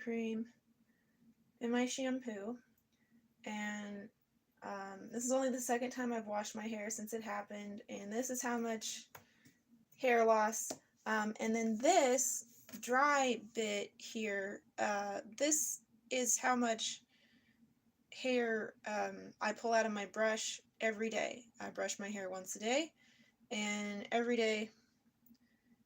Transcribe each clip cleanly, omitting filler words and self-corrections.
cream in my shampoo, and this is only the second time I've washed my hair since it happened, and this is how much hair loss. And then this dry bit here, this is how much hair I pull out of my brush every day. I brush my hair once a day, and every day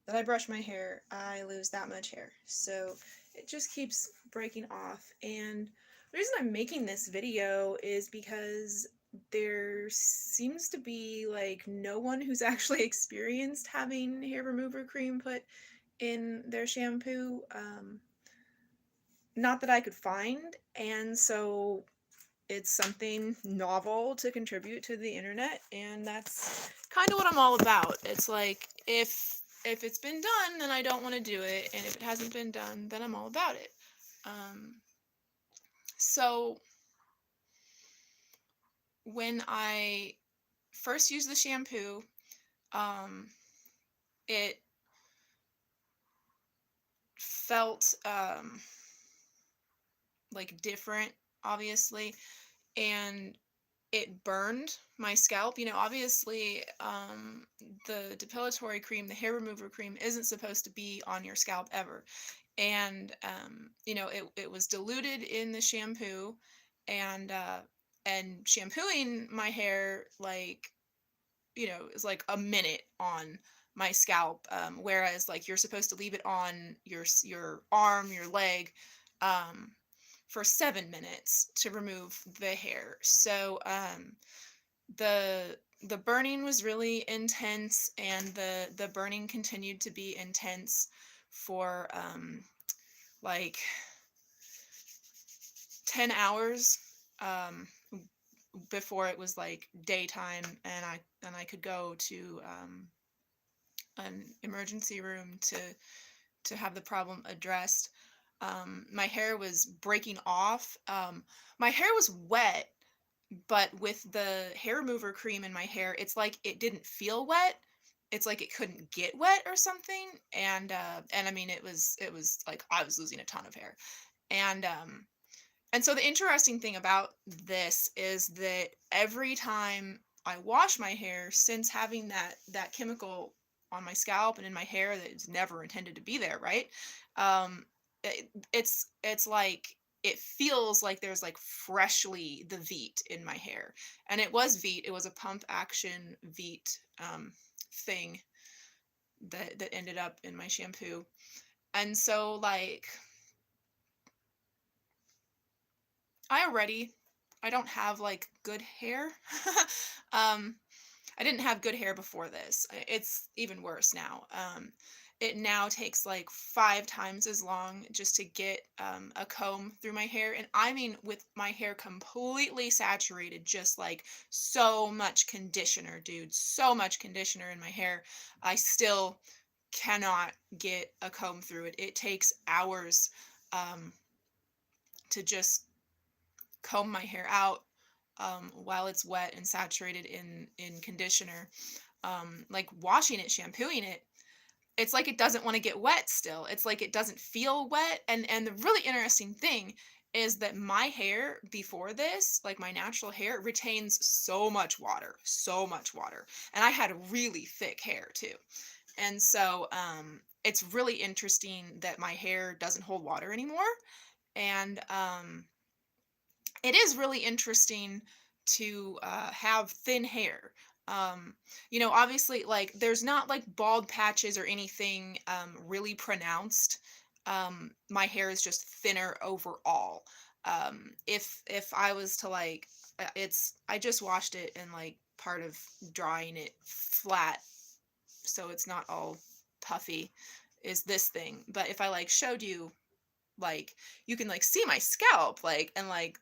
that I brush my hair, I lose that much hair. So it just keeps breaking off. And the reason I'm making this video is because there seems to be like no one who's actually experienced having hair remover cream put in their shampoo. Not that I could find. And so it's something novel to contribute to the internet, and that's kind of what I'm all about. It's like if it's been done, then I don't want to do it, and if it hasn't been done, then I'm all about it. So when I first used the shampoo, it felt like different, obviously, and it burned my scalp. Obviously, the depilatory cream, the hair remover cream, isn't supposed to be on your scalp ever. And, it was diluted in the shampoo, and shampooing my hair, like, is like a minute on my scalp, whereas like you're supposed to leave it on your arm, your leg, um, for 7 minutes to remove the hair. So the burning was really intense, and the burning continued to be intense for like 10 hours, um, before it was like daytime, and I could go to an emergency room to have the problem addressed. My hair was breaking off. My hair was wet, but with the hair remover cream in my hair, it's like it didn't feel wet. It's like it couldn't get wet or something. And I mean, it was like I was losing a ton of hair. And and so the interesting thing about this is that every time I wash my hair, since having that chemical on my scalp and in my hair that is never intended to be there, right? Um, it's like it feels like there's like freshly the Veet in my hair, and it was Veet. It was a pump action Veet thing that ended up in my shampoo, and so like I don't have like good hair. um, I didn't have good hair before this. It's even worse now. It now takes like 5 times as long just to get a comb through my hair. And I mean, with my hair completely saturated, just like so much conditioner, dude, so much conditioner in my hair, I still cannot get a comb through it. It takes hours um, to just comb my hair out while it's wet and saturated in conditioner. Like washing it, shampooing it, it's like it doesn't want to get wet still. It's like it doesn't feel wet. And the really interesting thing is that my hair before this, like my natural hair, retains so much water, so much water. And I had really thick hair too. And so it's really interesting that my hair doesn't hold water anymore. And it is really interesting to have thin hair. Obviously, like there's not like bald patches or anything really pronounced. My hair is just thinner overall. If I was to like, I just washed it, and like part of drying it flat so it's not all puffy is this thing. But if I like showed you, like, you can like see my scalp, like, and like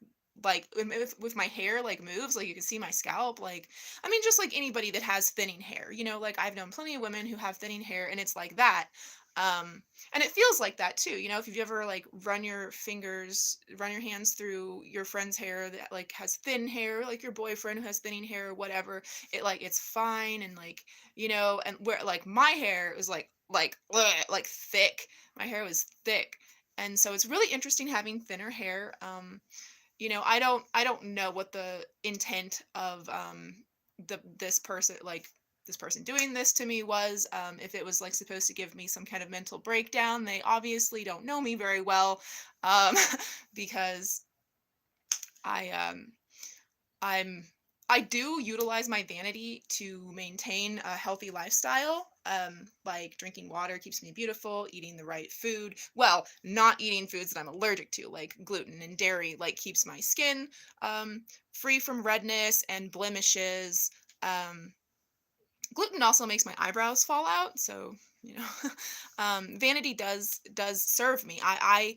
with my hair like moves, like you can see my scalp, like, I mean, just like anybody that has thinning hair, like I've known plenty of women who have thinning hair, and it's like that. And it feels like that too, if you've ever like run your hands through your friend's hair that like has thin hair, like your boyfriend who has thinning hair or whatever, it like it's fine, and like, and where like my hair is like ugh, like thick. My hair was thick, And so it's really interesting having thinner hair. I don't know what the intent of this person, like this person doing this to me was. If it was like supposed to give me some kind of mental breakdown. They obviously don't know me very well, um, because I I'm I do utilize my vanity to maintain a healthy lifestyle. Like drinking water keeps me beautiful, eating the right food. Well, not eating foods that I'm allergic to, like gluten and dairy, like keeps my skin free from redness and blemishes. Um, Gluten also makes my eyebrows fall out, so you know, vanity does serve me. I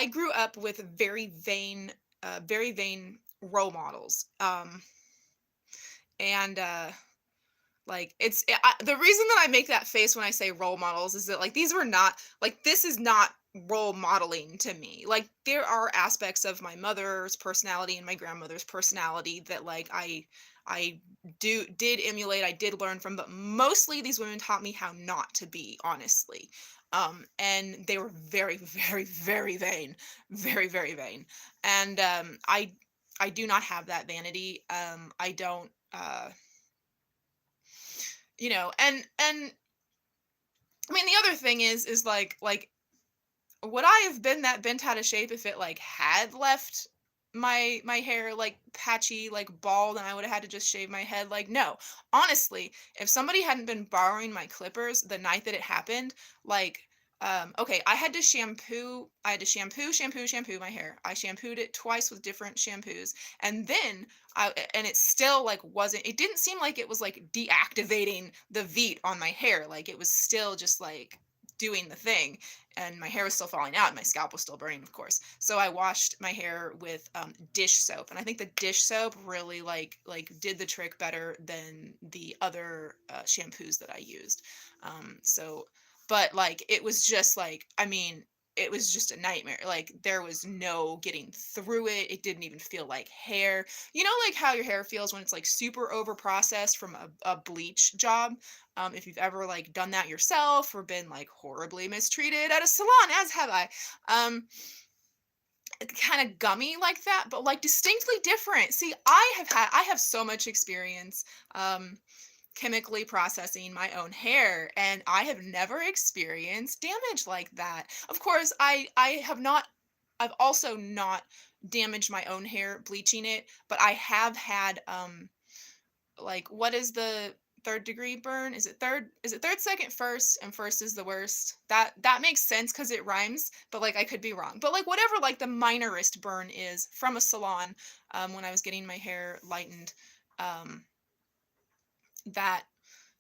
grew up with very vain role models. And Like the reason that I make that face when I say role models is that like these were not like this is not role modeling to me. Like there are aspects of my mother's personality and my grandmother's personality that like I did emulate, I did learn from, but mostly these women taught me how not to be, honestly. And they were very, very, very vain, very, very vain. And I do not have that vanity. I don't and I mean the other thing is like would I have been that bent out of shape if it like had left my hair like patchy, like bald, and I would have had to just shave my head? Like no. Honestly, if somebody hadn't been borrowing my clippers the night that it happened, like okay, I had to shampoo my hair. I shampooed it twice with different shampoos. And then and it still like wasn't it didn't seem like it was like deactivating the veet on my hair. Like it was still just like doing the thing, and my hair was still falling out and my scalp was still burning, of course. So I washed my hair with dish soap, and I think the dish soap really like did the trick better than the other shampoos that I used. So but like it was just like, I mean, it was just a nightmare. Like there was no getting through it. It didn't even feel like hair. You know, like how your hair feels when it's like super over processed from a bleach job. If you've ever like done that yourself or been like horribly mistreated at a salon, as have I. Um, Kind of gummy like that, but like distinctly different. See, I have so much experience chemically processing my own hair, and I have never experienced damage like that. Of course, I've also not damaged my own hair bleaching it, but I have had like what is the third degree burn? Is it third, second, first, and first is the worst? That makes sense because it rhymes, but like I could be wrong. But like whatever like the minorest burn is from a salon, when I was getting my hair lightened, um that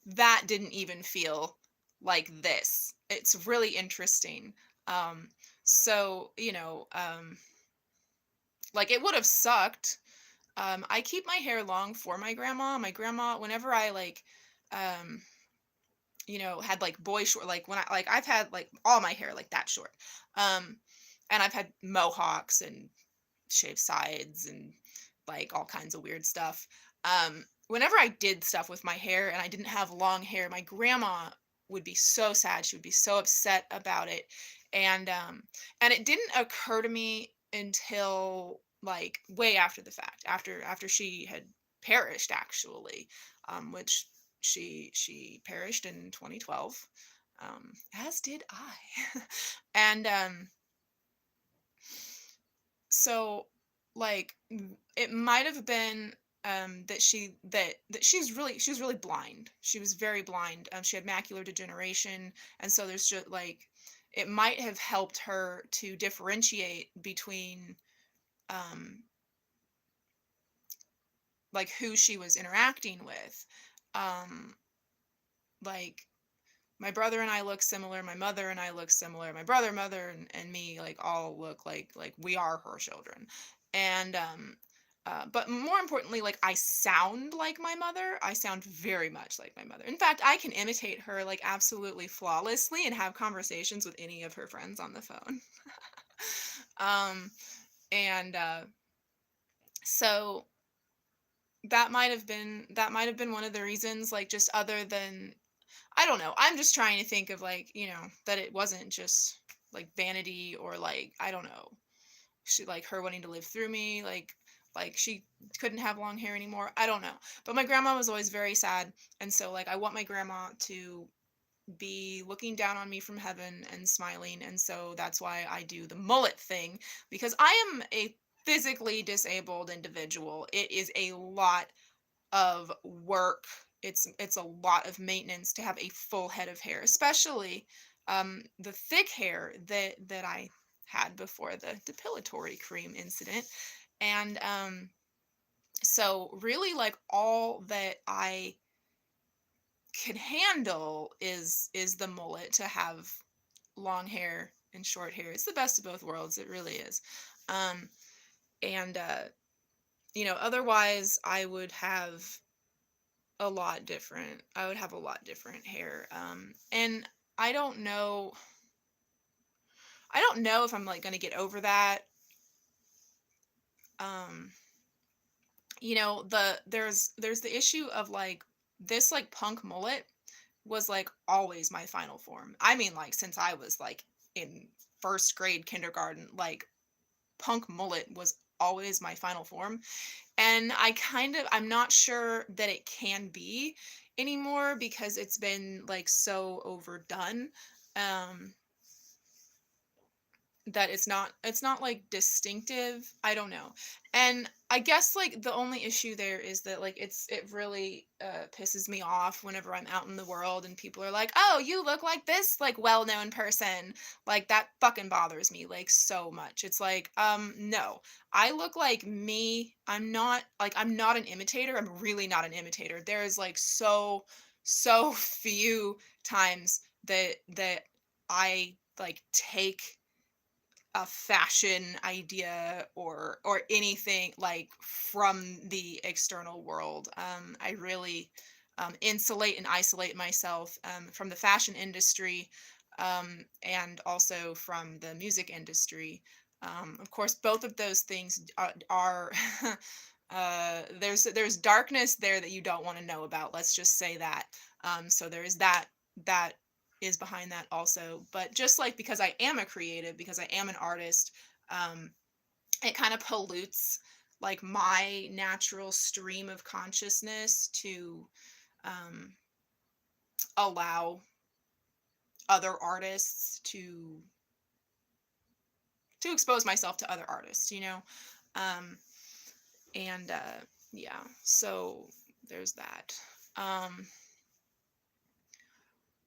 that didn't even feel like this. It's really interesting. Um, so, like it would have sucked. I keep my hair long for my grandma. My grandma, whenever I like, um, had like boy short, like when I've had like all my hair like that short. Um, and I've had mohawks and shaved sides and like all kinds of weird stuff. Whenever I did stuff with my hair and I didn't have long hair, my grandma would be so sad. She would be so upset about it. And it didn't occur to me until like way after the fact, after she had perished actually, which she perished in 2012, as did I. And so like it might have been that she was really blind. She was very blind. She had macular degeneration, and so there's just like it might have helped her to differentiate between um like who she was interacting with. um like my brother and I look similar, my mother and I look similar, my brother, mother, and me like all look like we are her children. And but more importantly, like I sound like my mother. I sound very much like my mother. In fact, I can imitate her like absolutely flawlessly and have conversations with any of her friends on the phone. um and So that might have been one of the reasons, like just other than, I don't know. I'm just trying to think of like, that it wasn't just like vanity, or like, I don't know, she, like, her wanting to live through me, like she couldn't have long hair anymore. I don't know. But my grandma was always very sad, and so like I want my grandma to be looking down on me from heaven and smiling, and so that's why I do the mullet thing, because I am a physically disabled individual. It is a lot of work. It's a lot of maintenance to have a full head of hair, especially the thick hair that I had before the depilatory cream incident. And so really, like, all that I can handle is the mullet, to have long hair and short hair. It's the best of both worlds. It really is. Um, and otherwise I would have a lot different. I would have a lot different hair. And I don't know. I don't know if I'm like gonna get over that. Um, there's the issue of like this, like, punk mullet was like always my final form. I mean, like, since I was like in first grade kindergarten, like, punk mullet was always my final form. And I'm not sure that it can be anymore, because it's been like so overdone. Um that it's not like distinctive. I don't know. And I guess like the only issue there is that like it really pisses me off whenever I'm out in the world and people are like, "Oh, you look like this like well-known person." Like, that fucking bothers me like so much. It's like, no. I look like me. I'm not an imitator. I'm really not an imitator. There is like so few times that I like take a fashion idea or anything like from the external world. I really insulate and isolate myself from the fashion industry, and also from the music industry. Of course, both of those things are there's darkness there that you don't want to know about. Let's just say that. So there is that is behind that also. But just like, because I am a creative, because I am an artist, um, it kind of pollutes like my natural stream of consciousness to um, allow other artists to expose myself to other artists. um, and yeah, so there's that. um,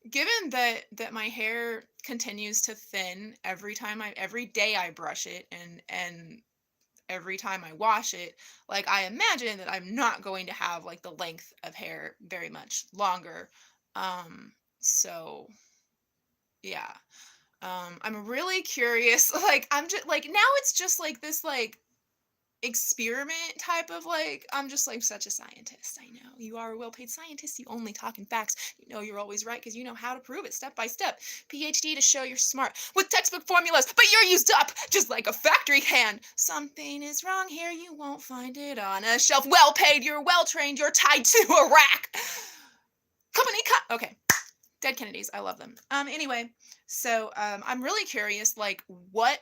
Given that my hair continues to thin every day I brush it, and every time I wash it, like, I imagine that I'm not going to have like the length of hair very much longer. So yeah. I'm really curious. Like, I'm just like, now it's just like this, like, experiment type of, like, I'm just like such a scientist. I know you are a well-paid scientist. You only talk in facts. You know you're always right because you know how to prove it step by step. PhD to show you're smart with textbook formulas, but you're used up just like a factory hand. Something is wrong here. You won't find it on a shelf. Well paid. You're well trained. You're tied to a rack. Company cut. Okay. Dead Kennedys. I love them. Anyway, so I'm really curious, like, what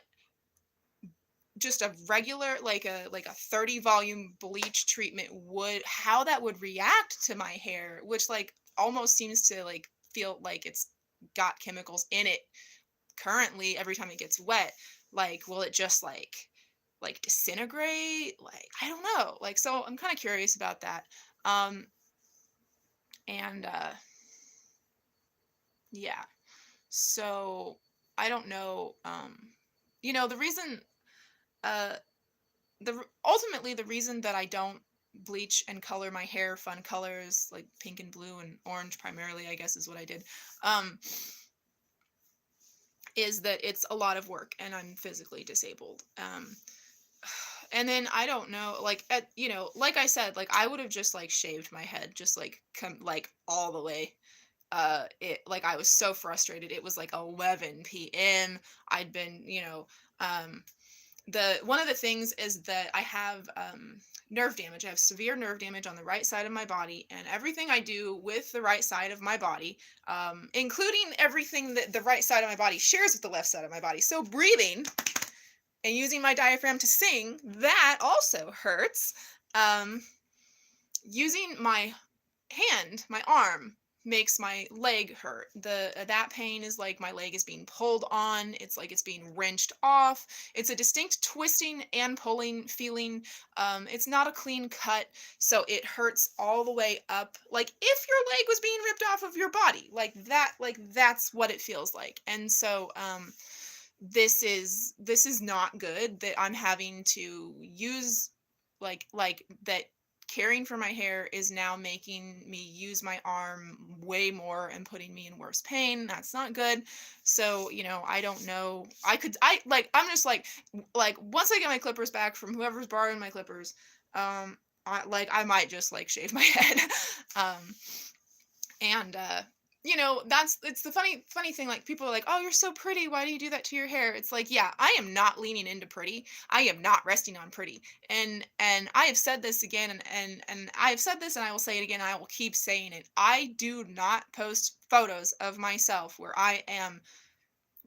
just a regular, like a 30 volume bleach treatment would how that would react to my hair, which like almost seems to like feel like it's got chemicals in it currently every time it gets wet. Like, will it just like disintegrate? Like, I don't know. Like, so I'm kind of curious about that. Um and Yeah. So I don't know. The reason uh ultimately the reason that I don't bleach and color my hair fun colors like pink and blue and orange primarily, I guess, is what I did, um is that it's a lot of work and I'm physically disabled. And then I don't know, like, like I said, like, I would have just like shaved my head, just like come like all the way. It like I was so frustrated. It was like 11 p.m. I'd been, um the one of the things is that I have nerve damage. I have severe nerve damage on the right side of my body, and everything I do with the right side of my body, including everything that the right side of my body shares with the left side of my body. So breathing and using my diaphragm to sing, that also hurts. Um, Using my hand, my arm, makes my leg hurt. The that pain is like my leg is being pulled on. It's like it's being wrenched off. It's a distinct twisting and pulling feeling. It's not a clean cut, so it hurts all the way up. Like if your leg was being ripped off of your body, like that. Like that's what it feels like. And so, this is not good that I'm having to use like that. Caring for my hair is now making me use my arm way more and putting me in worse pain. That's not good. So, I don't know. I'm just like once I get my clippers back from whoever's borrowing my clippers, I might just like shave my head. um and that's it's the funny thing. Like people are like, oh, you're so pretty, why do you do that to your hair? It's like, yeah, I am not leaning into pretty. I am not resting on pretty. And I have said this again, and I have said this, and I will say it again, I will keep saying it. I do not post photos of myself where I am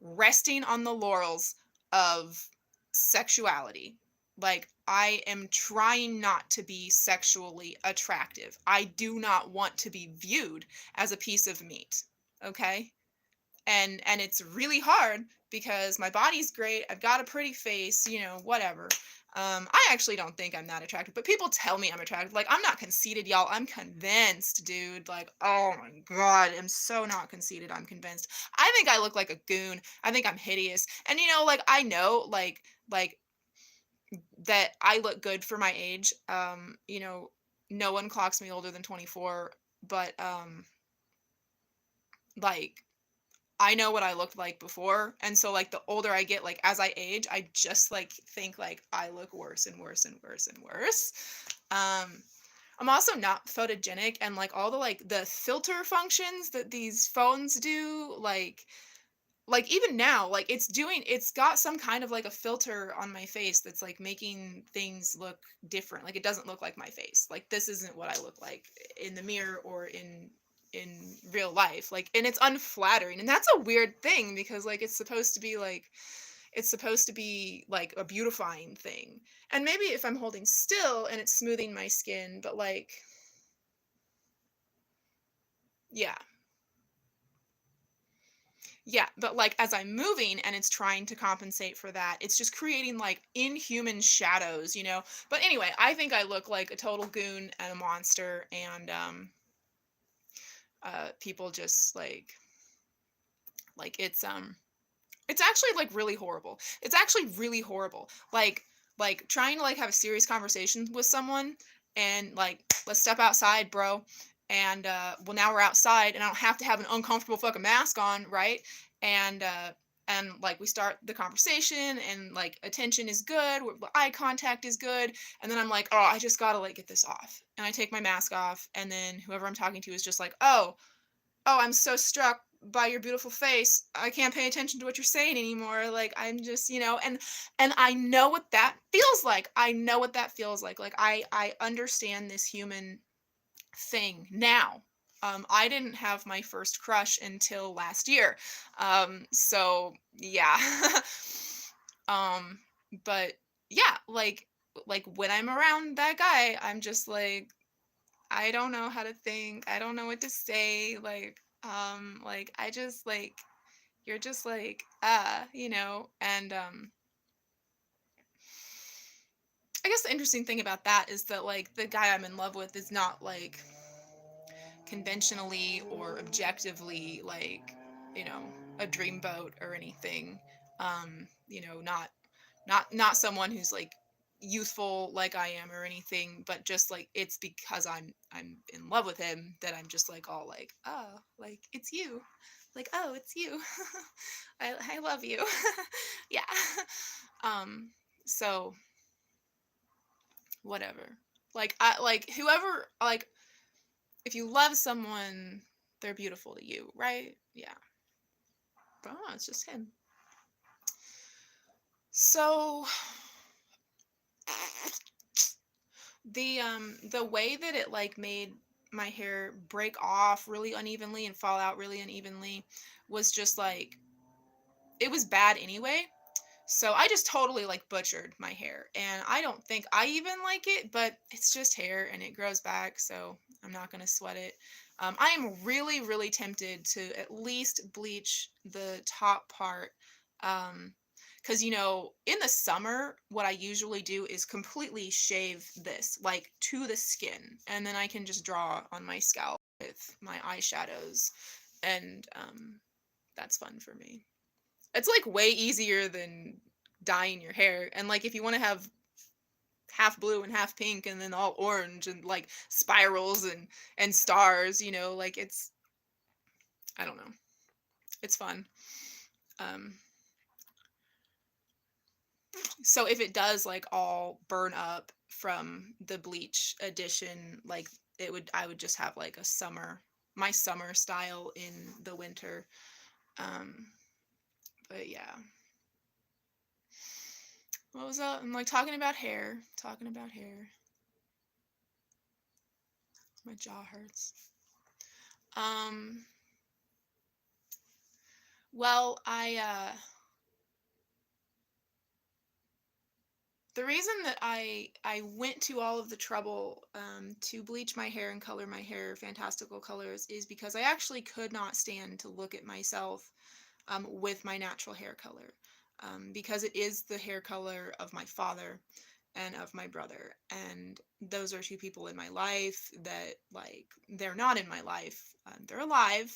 resting on the laurels of sexuality. Like, I am trying not to be sexually attractive. I do not want to be viewed as a piece of meat. Okay? And it's really hard because my body's great. I've got a pretty face, whatever. I actually don't think I'm that attractive, but people tell me I'm attractive. Like, I'm not conceited, y'all. I'm convinced, dude. Like, oh my God, I'm so not conceited. I'm convinced. I think I look like a goon. I think I'm hideous. And like I know, like that I look good for my age. No one clocks me older than 24, but like I know what I looked like before. And so like the older I get, like as I age, I just like think like I look worse and worse and worse and worse. Um I'm also not photogenic, and like all the like the filter functions that these phones do, like even now, like it's got some kind of like a filter on my face that's like making things look different. Like it doesn't look like my face. Like this isn't what I look like in the mirror or in real life. Like, and it's unflattering. And that's a weird thing because like it's supposed to be like a beautifying thing. And maybe if I'm holding still and it's smoothing my skin, but like yeah. Yeah, but like as I'm moving and it's trying to compensate for that, it's just creating like inhuman shadows. But anyway, I think I look like a total goon and a monster, and people just like it's actually like really horrible. It's actually really horrible. Like trying to like have a serious conversation with someone and like let's step outside, bro. And well, now we're outside and I don't have to have an uncomfortable fucking mask on, right? And like we start the conversation and like attention is good, eye contact is good, and then I'm like, "Oh, I just got to like get this off." And I take my mask off, and then whoever I'm talking to is just like, "Oh, I'm so struck by your beautiful face. I can't pay attention to what you're saying anymore." Like I'm just, and I know what that feels like. I know what that feels like. Like I understand this human thing now. I didn't have my first crush until last year. So yeah. um, but yeah, like when I'm around that guy, I'm just like I don't know how to think. I don't know what to say. Like I just like you're just like and I guess the interesting thing about that is that like the guy I'm in love with is not like conventionally or objectively like, you know, a dreamboat or anything. Not someone who's like youthful like I am or anything, but just like it's because I'm in love with him that I'm just like all like, oh, like it's you. Like, oh, it's you. I love you. Yeah. Um, so whatever. Like I like whoever like if you love someone, they're beautiful to you, right? Yeah. But it's just him. So The way that it like made my hair break off really unevenly and fall out really unevenly was just like it was bad anyway. So I just totally like butchered my hair. And I don't think I even like it, but it's just hair and it grows back. So I'm not going to sweat it. I am really, really tempted to at least bleach the top part. Because, in the summer, what I usually do is completely shave this, like to the skin. And then I can just draw on my scalp with my eyeshadows. And that's fun for me. It's like way easier than dyeing your hair. And like if you want to have half blue and half pink and then all orange and like spirals and stars, like it's I don't know. It's fun. Um so if it does like all burn up from the bleach edition, like I would just have like my summer style in the winter. Um but yeah. What was that? I'm like talking about hair, talking about hair. My jaw hurts. Um, well, the reason that I went to all of the trouble to bleach my hair and color my hair fantastical colors is because I actually could not stand to look at myself with my natural hair color, because it is the hair color of my father and of my brother, and those are two people in my life that like they're not in my life. They're alive,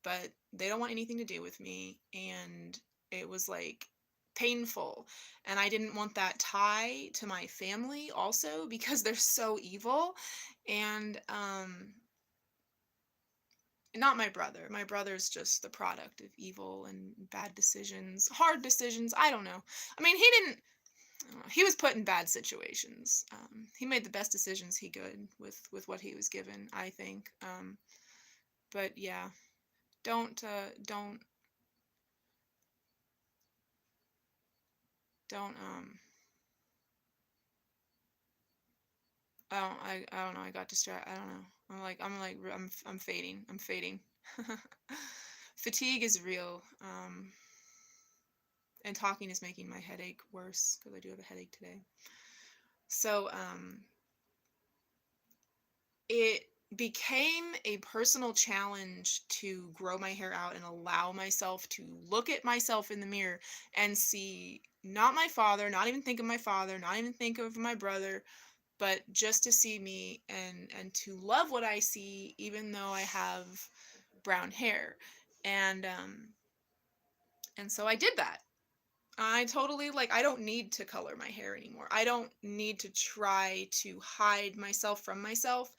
but they don't want anything to do with me. And it was like painful. And I didn't want that tie to my family also because they're so evil. And not my brother. My brother's just the product of evil and bad decisions, hard decisions. I don't know. I mean, he didn't. He was put in bad situations. He made the best decisions he could with what he was given, I think. But yeah, don't. I don't know. I got distracted. I don't know. I'm fading. I'm fading. Fatigue is real. And talking is making my headache worse because I do have a headache today. So it became a personal challenge to grow my hair out and allow myself to look at myself in the mirror and see not my father, not even think of my father, not even think of my brother, but just to see me and to love what I see even though I have brown hair. And um and so I did that. I totally like I don't need to color my hair anymore. I don't need to try to hide myself from myself.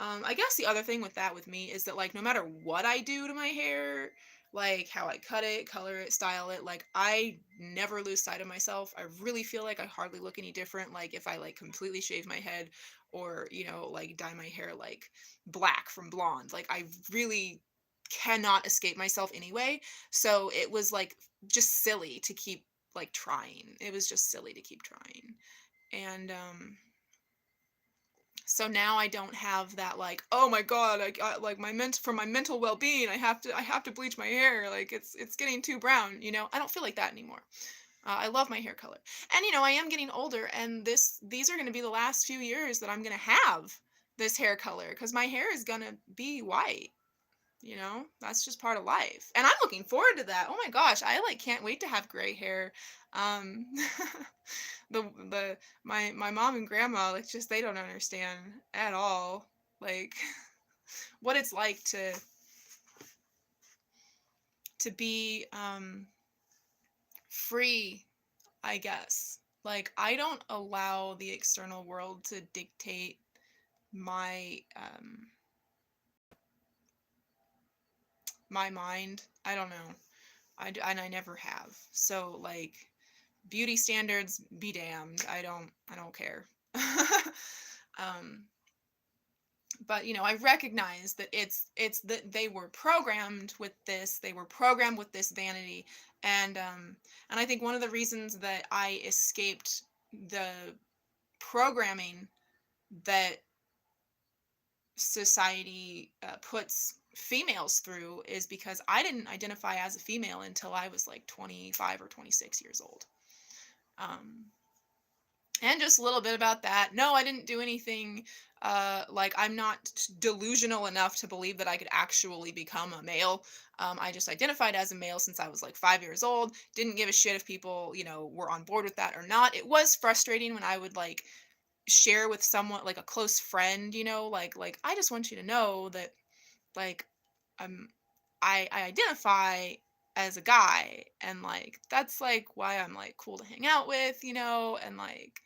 I guess the other thing with that with me is that like no matter what I do to my hair, like how I cut it, color it, style it, like I never lose sight of myself. I really feel like I hardly look any different like if I like completely shave my head or, like dye my hair like black from blonde. Like I really cannot escape myself anyway. So it was like just silly to keep like trying. It was just silly to keep trying. And so now I don't have that like, oh my god, like for my mental well-being, I have to bleach my hair. Like it's getting too brown, I don't feel like that anymore. I love my hair color. And I am getting older and these are going to be the last few years that I'm going to have this hair color cuz my hair is going to be white. That's just part of life. And I'm looking forward to that. Oh my gosh, I like can't wait to have gray hair. Um the my mom and grandma like just they don't understand at all like what it's like to be free, I guess. Like I don't allow the external world to dictate my my mind. I don't know. And I never have. So like beauty standards be damned. I don't care. um but I recognize that it's that they were programmed with this. They were programmed with this vanity. And I think one of the reasons that I escaped the programming that society puts females through is because I didn't identify as a female until I was like 25 or 26 years old. Um, and just a little bit about that. No, I didn't do anything. Like, I'm not delusional enough to believe that I could actually become a male. I just identified as a male since I was like 5 years old. Didn't give a shit if people, were on board with that or not. It was frustrating when I would like share with someone, like a close friend, like I just want you to know that, like, I'm I identify as a guy, and like that's like why I'm like cool to hang out with, and like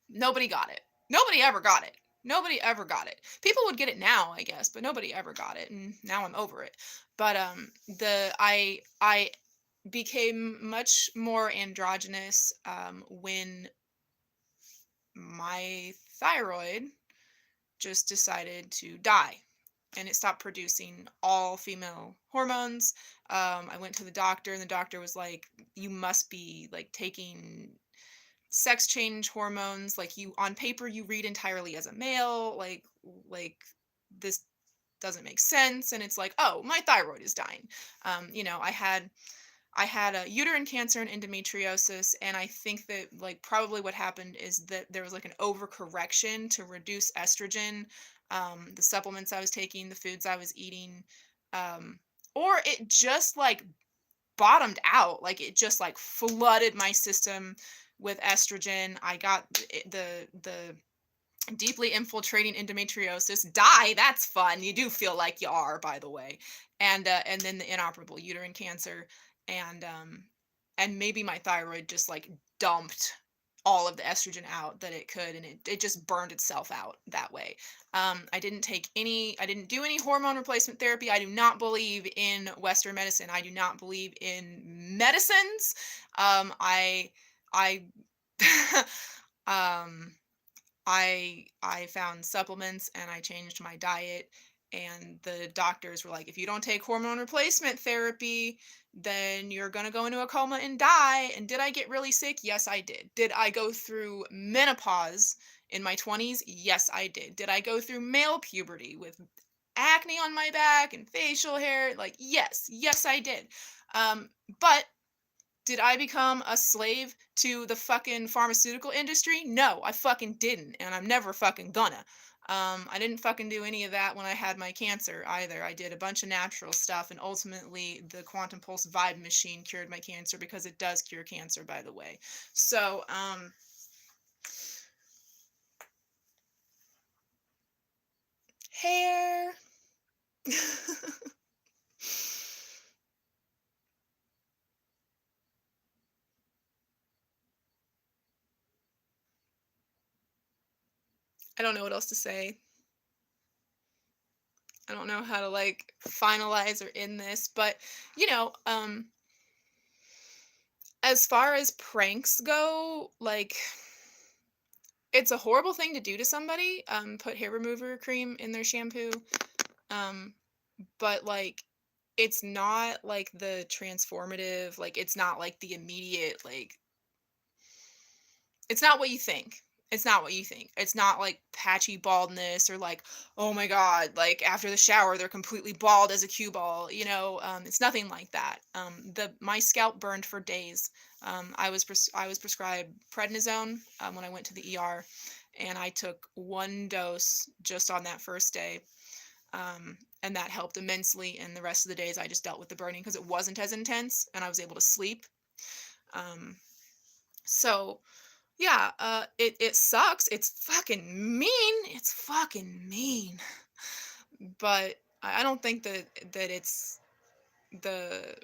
nobody got it. Nobody ever got it. Nobody ever got it. People would get it now, I guess, but nobody ever got it, and now I'm over it. But the I became much more androgynous when my thyroid just decided to die, and it stopped producing all female hormones. I went to the doctor, and the doctor was like, "You must be like taking sex change hormones. Like, you on paper you read entirely as a male. Like this doesn't make sense." And it's like, oh, my thyroid is dying. I had a uterine cancer and endometriosis, and I think that like probably what happened is that there was like an overcorrection to reduce estrogen. The supplements I was taking, the foods I was eating, um, or it just like bottomed out. Like, it just like flooded my system with estrogen. I got the deeply infiltrating endometriosis. Die, that's fun. You do feel like you are, by the way. And then the inoperable uterine cancer, and maybe my thyroid just like dumped all of the estrogen out that it could, and it just burned itself out that way. I didn't do any hormone replacement therapy. I do not believe in Western medicine. I do not believe in medicines. I um I found supplements, and I changed my diet, and the doctors were like, if you don't take hormone replacement therapy, then you're going to go into a coma and die. And did I get really sick? Yes, I did. Did I go through menopause in my 20s? Yes, I did. Did I go through male puberty with acne on my back and facial hair? Like, yes, I did. But did I become a slave to the fucking pharmaceutical industry? No, I fucking didn't, and I'm never fucking gonna. I didn't fucking do any of that when I had my cancer either. I did a bunch of natural stuff, and ultimately the quantum pulse vibe machine cured my cancer, because it does cure cancer, by the way. So, hair. I don't know what else to say. I don't know how to like finalize or end this, but as far as pranks go, like, it's a horrible thing to do to somebody, put hair remover cream in their shampoo. Um, but like, it's not like the transformative, like, it's not like the immediate, like, it's not what you think. It's not what you think. It's not like patchy baldness, or like, oh my God, like after the shower, they're completely bald as a cue ball. It's nothing like that. My scalp burned for days. I was prescribed prednisone when I went to the ER, and I took one dose just on that first day. And that helped immensely. And the rest of the days, I just dealt with the burning because it wasn't as intense, and I was able to sleep. Um, so yeah, it sucks. It's fucking mean. It's fucking mean. But I don't think that it's the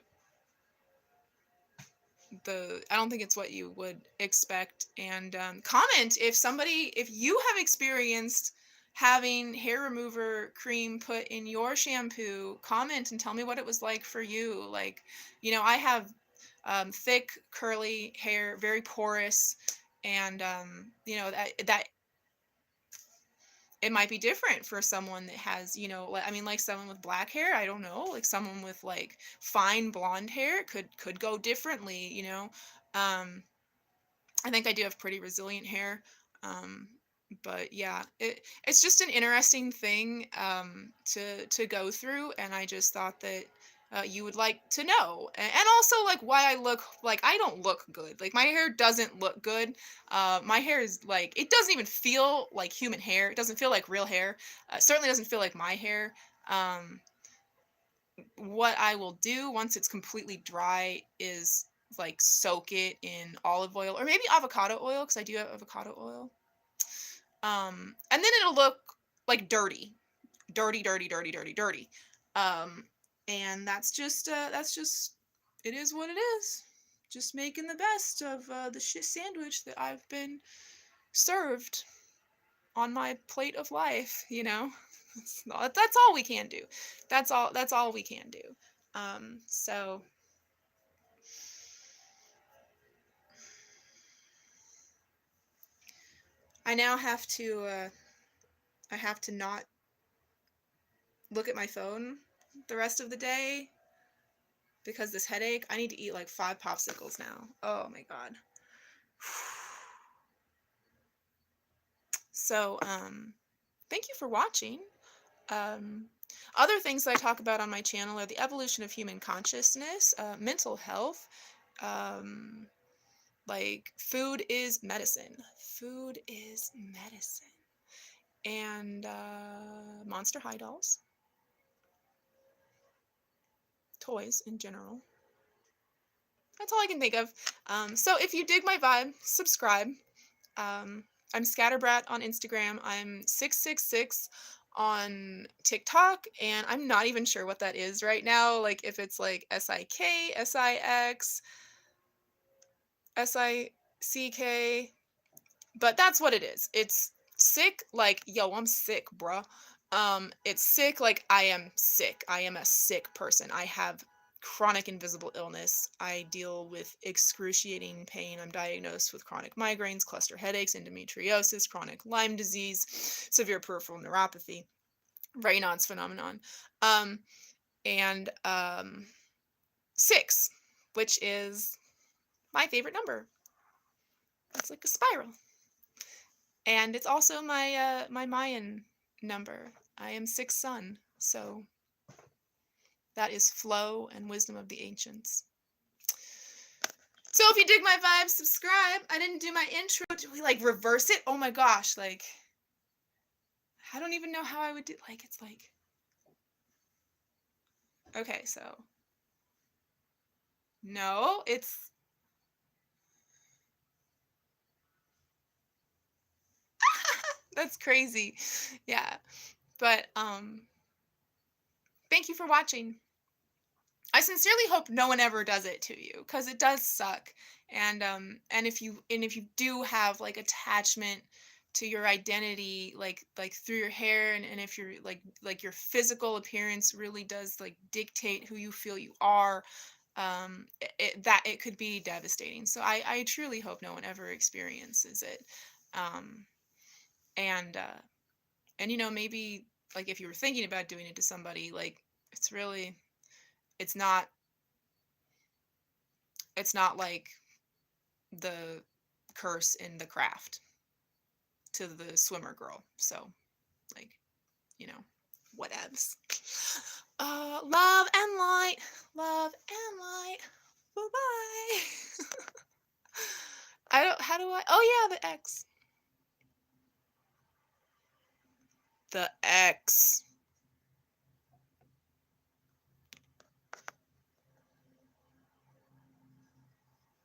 I don't think it's what you would expect. And comment if you have experienced having hair remover cream put in your shampoo. Comment and tell me what it was like for you. Like, I have thick curly hair, very porous, and that it might be different for someone that has, I mean, like someone with black hair, I don't know, like someone with like fine blonde hair could go differently. I think I do have pretty resilient hair. Um, but yeah, it's just an interesting thing to go through, and I just thought that you would like to know, and also like why I look like I don't look good. Like my hair doesn't look good. My hair is like it doesn't even feel like human hair. It doesn't feel like real hair. It certainly doesn't feel like my hair. Um, what I will do once it's completely dry is like soak it in olive oil or maybe avocado oil because I do have avocado oil. And then it'll look like dirty, dirty, dirty, dirty, dirty, dirty. Um, and that's just it is what it is. Just making the best of the shit sandwich that I've been served on my plate of life. You know, that's all we can do. That's all we can do. So I now have to I have to not look at my phone the rest of the day because this headache. I need to eat like 5 popsicles now. Oh my god. So thank you for watching. Um, other things that I talk about on my channel are the evolution of human consciousness, mental health, um, like food is medicine. Food is medicine. And Monster High dolls, toys in general. That's all I can think of. So if you dig my vibe, subscribe. I'm Scatterbrat on Instagram. I'm 666 on TikTok, and I'm not even sure what that is right now. Like if it's like SIK, SIX, SICK, but that's what it is. It's sick, like yo, I'm sick, bruh. It's sick, like I am sick. I am a sick person. I have chronic invisible illness. I deal with excruciating pain. I'm diagnosed with chronic migraines, cluster headaches, endometriosis, chronic Lyme disease, severe peripheral neuropathy, Raynaud's phenomenon, um, and 6, which is my favorite number. It's like a spiral. And it's also my Mayan number. I am 6 sun, so that is flow and wisdom of the ancients. So if you dig my vibe, subscribe. I didn't do my intro. Did we like reverse it? Oh my gosh, like I don't even know how I would do like it's like okay, so no, it's that's crazy. Yeah. But thank you for watching. I sincerely hope no one ever does it to you because it does suck. And if you do have like attachment to your identity like through your hair and if you're like your physical appearance really does like dictate who you feel you are, that it could be devastating. So I truly hope no one ever experiences it. Um, and and you know maybe like if you were thinking about doing it to somebody like it's really it's not it's not like the curse in the craft to the swimmer girl. So, like, you know, whatevs. Love and light. Love and light. Bye bye. I don't, how do I, oh yeah, the X. The X.